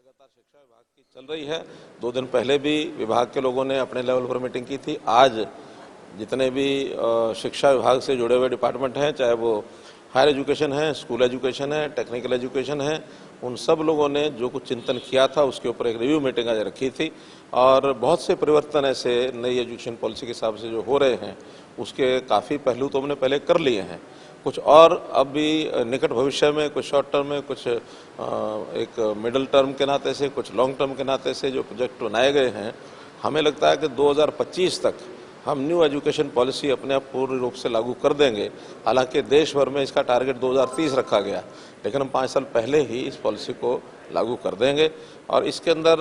लगातार शिक्षा विभाग की चल रही है। 2 दिन पहले भी विभाग के लोगों ने अपने लेवल पर मीटिंग की थी। आज जितने भी शिक्षा विभाग से जुड़े हुए डिपार्टमेंट हैं, चाहे वो हायर एजुकेशन है, स्कूल एजुकेशन है, टेक्निकल एजुकेशन है, उन सब लोगों ने जो कुछ चिंतन किया था उसके ऊपर एक रिव्यू मीटिंग आज रखी थी। और बहुत से परिवर्तन ऐसे नई एजुकेशन पॉलिसी के हिसाब से जो हो रहे हैं उसके काफ़ी पहलू तो हमने पहले कर लिए हैं। कुछ और अभी निकट भविष्य में, कुछ शॉर्ट टर्म में, कुछ एक मिडिल टर्म के नाते से, कुछ लॉन्ग टर्म के नाते से जो प्रोजेक्ट बनाए गए हैं, हमें लगता है कि 2025 तक हम न्यू एजुकेशन पॉलिसी अपने आप पूर्ण रूप से लागू कर देंगे। हालांकि देश भर में इसका टारगेट 2030 रखा गया, लेकिन हम 5 साल पहले ही इस पॉलिसी को लागू कर देंगे। और इसके अंदर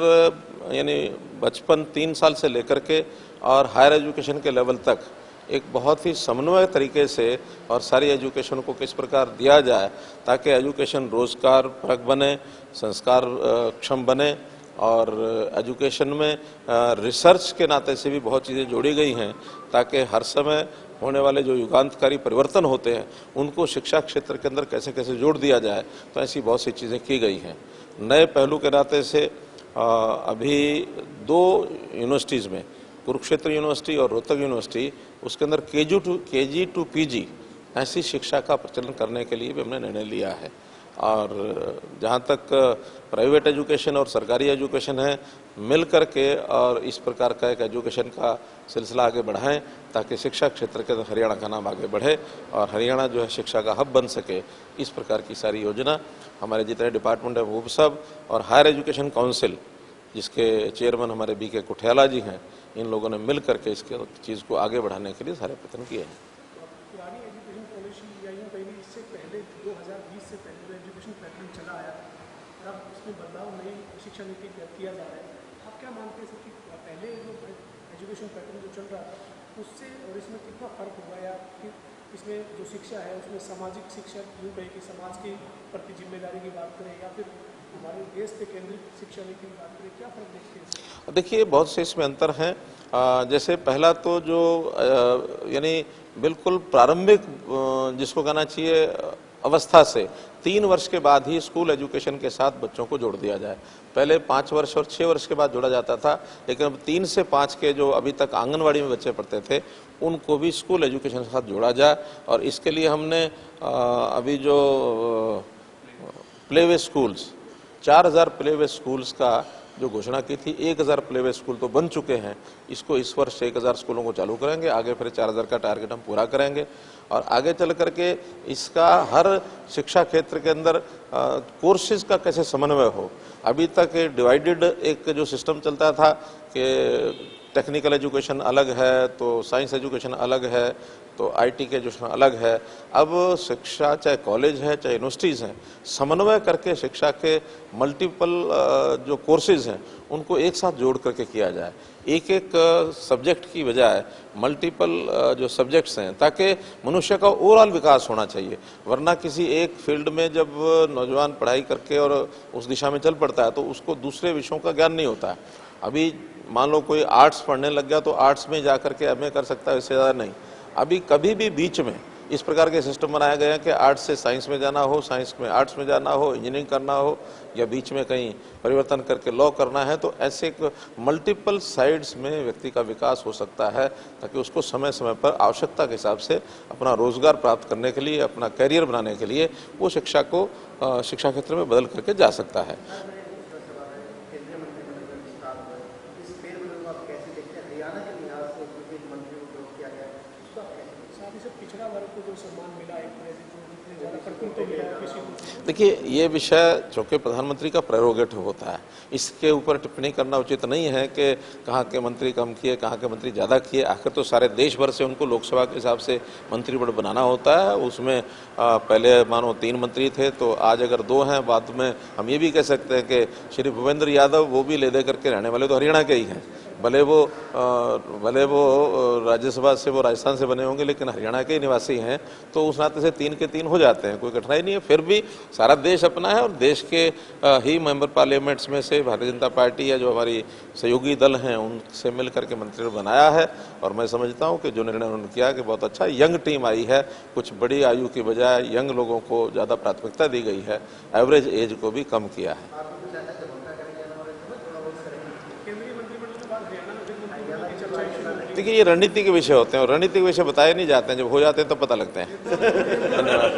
यानी बचपन 3 साल से लेकर के और हायर एजुकेशन के लेवल तक एक बहुत ही समन्वय तरीके से और सारी एजुकेशन को किस प्रकार दिया जाए ताकि एजुकेशन रोजगार परक बने, संस्कार क्षम बने। और एजुकेशन में रिसर्च के नाते से भी बहुत चीज़ें जोड़ी गई हैं ताकि हर समय होने वाले जो युगांतकारी परिवर्तन होते हैं उनको शिक्षा क्षेत्र के अंदर कैसे कैसे जोड़ दिया जाए। तो ऐसी बहुत सी चीज़ें की गई हैं। नए पहलू के नाते से अभी 2 यूनिवर्सिटीज़ में, कुरुक्षेत्र यूनिवर्सिटी और रोहतक यूनिवर्सिटी, उसके अंदर केजी टू पीजी ऐसी शिक्षा का प्रचलन करने के लिए भी हमने निर्णय लिया है। और जहाँ तक प्राइवेट एजुकेशन और सरकारी एजुकेशन है, मिल कर के और इस प्रकार का एक एजुकेशन का सिलसिला आगे बढ़ाएं ताकि शिक्षा क्षेत्र के अंदर हरियाणा का नाम आगे बढ़े और हरियाणा जो है शिक्षा का हब बन सके। इस प्रकार की सारी योजना हमारे जितने डिपार्टमेंट है वो सब, और हायर एजुकेशन काउंसिल जिसके चेयरमैन हमारे BK कुठियाला जी हैं, इन लोगों ने मिल करके इसके चीज़ को आगे बढ़ाने के लिए सारे प्रयत्न किए हैं। पुरानी एजुकेशन पॉलिसी या यूँ कहीं इससे पहले 2020 से पहले जो एजुकेशन पैटर्न चला आया था, और अब इसमें बदलाव नई शिक्षा नीति किया जा रहा है, आप क्या मानते हैं सर कि पहले जो एजुकेशन पैटर्न जो चल रहा था उससे और इसमें कितना फ़र्क हुआ, या फिर इसमें जो शिक्षा है उसमें सामाजिक शिक्षा यूँ कहीं कि समाज के प्रति जिम्मेदारी की बात करें या फिर हमारे देश पे केंद्रित शिक्षा नीति की बात करें, क्या फ़र्क देखते हैं? देखिए, बहुत से इसमें अंतर हैं। जैसे पहला तो जो यानी बिल्कुल प्रारंभिक जिसको कहना चाहिए अवस्था से 3 वर्ष के बाद ही स्कूल एजुकेशन के साथ बच्चों को जोड़ दिया जाए। पहले 5 वर्ष और 6 वर्ष के बाद जोड़ा जाता था, लेकिन अब 3 से 5 के जो अभी तक आंगनवाड़ी में बच्चे पढ़ते थे उनको भी स्कूल एजुकेशन के साथ जोड़ा जाए। और इसके लिए हमने अभी जो प्लेवे स्कूल्स, 4000 प्लेवे स्कूल्स का जो घोषणा की थी, 1000 प्लेवे स्कूल तो बन चुके हैं। इसको इस वर्ष 1000 स्कूलों को चालू करेंगे, आगे फिर 4000 का टारगेट हम पूरा करेंगे। और आगे चल करके इसका हर शिक्षा क्षेत्र के अंदर कोर्सेज का कैसे समन्वय हो। अभी तक डिवाइडेड एक जो सिस्टम चलता था कि टेक्निकल एजुकेशन अलग है तो साइंस एजुकेशन अलग है तो IT के एजुकेशन अलग है। अब शिक्षा चाहे कॉलेज है चाहे यूनिवर्सिटीज़ हैं, समन्वय करके शिक्षा के मल्टीपल जो कोर्सेज हैं उनको एक साथ जोड़ करके किया जाए। एक एक सब्जेक्ट की बजाय मल्टीपल जो सब्जेक्ट्स हैं, ताकि मनुष्य का ओवरऑल विकास होना चाहिए। वरना किसी एक फील्ड में जब नौजवान पढ़ाई करके और उस दिशा में चल पड़ता है तो उसको दूसरे विषयों का ज्ञान नहीं होता है। अभी मान लो कोई आर्ट्स पढ़ने लग गया तो आर्ट्स में जा करके MA कर सकता है, इससे ज़्यादा नहीं। अभी कभी भी बीच में इस प्रकार के सिस्टम बनाया गया है कि आर्ट्स से साइंस में जाना हो, साइंस में आर्ट्स में जाना हो, इंजीनियरिंग करना हो, या बीच में कहीं परिवर्तन करके लॉ करना है। तो ऐसे मल्टीपल साइड्स में व्यक्ति का विकास हो सकता है ताकि उसको समय समय पर आवश्यकता के हिसाब से अपना रोजगार प्राप्त करने के लिए, अपना करियर बनाने के लिए वो शिक्षा को शिक्षा क्षेत्र में बदल करके जा सकता है। देखिए, ये विषय चूँकि प्रधानमंत्री का प्रेरोगेटिव होता है, इसके ऊपर टिप्पणी करना उचित नहीं है कि कहाँ के मंत्री कम किए, कहाँ के मंत्री ज़्यादा किए। आखिर तो सारे देश भर से उनको लोकसभा के हिसाब से मंत्रिमंडल बनाना होता है। उसमें पहले मानो 3 मंत्री थे तो आज अगर 2 हैं। बाद में हम ये भी कह सकते हैं कि श्री भूपेंद्र यादव वो भी ले दे करके रहने वाले तो हरियाणा के ही हैं। भले वो राज्यसभा से, वो राजस्थान से बने होंगे, लेकिन हरियाणा के ही निवासी हैं। तो उस नाते से 3 के 3 हो जाते हैं, कोई कठिनाई नहीं है। फिर भी सारा देश अपना है और देश के ही मेंबर पार्लियामेंट्स में से भारतीय जनता पार्टी या जो हमारी सहयोगी दल हैं उनसे मिल करके मंत्रिमंडल बनाया है। और मैं समझता हूँ कि जो निर्णय उन्होंने किया कि बहुत अच्छा, यंग टीम आई है। कुछ बड़ी आयु की बजाय यंग लोगों को ज़्यादा प्राथमिकता दी गई है, एवरेज एज को भी कम किया है। देखिए, ये रणनीति के विषय होते हैं और रणनीति के विषय बताए नहीं जाते हैं, जब हो जाते हैं तब पता लगते हैं। धन्यवाद।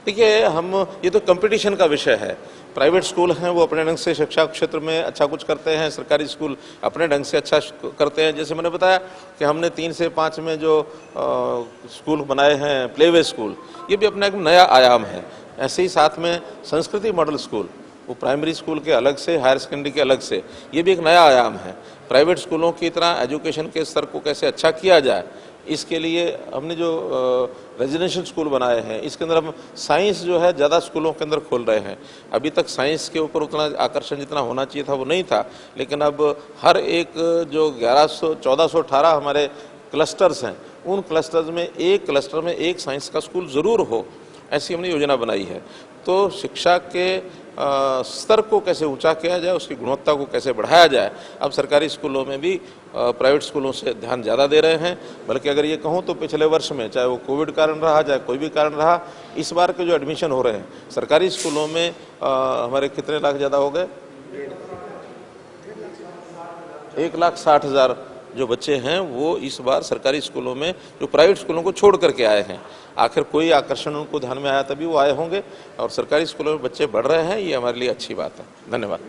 देखिए, हम ये तो कंपटीशन का विषय है। प्राइवेट स्कूल हैं वो अपने ढंग से शिक्षा क्षेत्र में अच्छा कुछ करते हैं, सरकारी स्कूल अपने ढंग से अच्छा करते हैं। जैसे मैंने बताया कि हमने 3 से 5 में जो स्कूल बनाए हैं, प्लेवे स्कूल, ये भी अपना एक नया आयाम है। ऐसे ही साथ में संस्कृति मॉडल स्कूल, वो प्राइमरी स्कूल के अलग से, हायर सेकेंडरी के अलग से, ये भी एक नया आयाम है। प्राइवेट स्कूलों की तरह एजुकेशन के स्तर को कैसे अच्छा किया जाए, इसके लिए हमने जो रेजिडेंशियल स्कूल बनाए हैं, इसके अंदर हम साइंस जो है ज़्यादा स्कूलों के अंदर खोल रहे हैं। अभी तक साइंस के ऊपर उतना आकर्षण जितना होना चाहिए था वो नहीं था, लेकिन अब हर एक जो 1418 हमारे क्लस्टर्स हैं, उन क्लस्टर्स में एक क्लस्टर में एक साइंस का स्कूल ज़रूर हो, ऐसी हमने योजना बनाई है। तो शिक्षा के स्तर को कैसे ऊंचा किया जाए, उसकी गुणवत्ता को कैसे बढ़ाया जाए, अब सरकारी स्कूलों में भी प्राइवेट स्कूलों से ध्यान ज़्यादा दे रहे हैं। बल्कि अगर ये कहूँ तो पिछले वर्ष में, चाहे वो कोविड कारण रहा, चाहे कोई भी कारण रहा, इस बार के जो एडमिशन हो रहे हैं सरकारी स्कूलों में, हमारे कितने लाख ज़्यादा हो गए, 1,60,000 जो बच्चे हैं वो इस बार सरकारी स्कूलों में जो प्राइवेट स्कूलों को छोड़ करके आए हैं। आखिर कोई आकर्षण उनको ध्यान में आया तभी वो आए होंगे, और सरकारी स्कूलों में बच्चे बढ़ रहे हैं, ये हमारे लिए अच्छी बात है। धन्यवाद।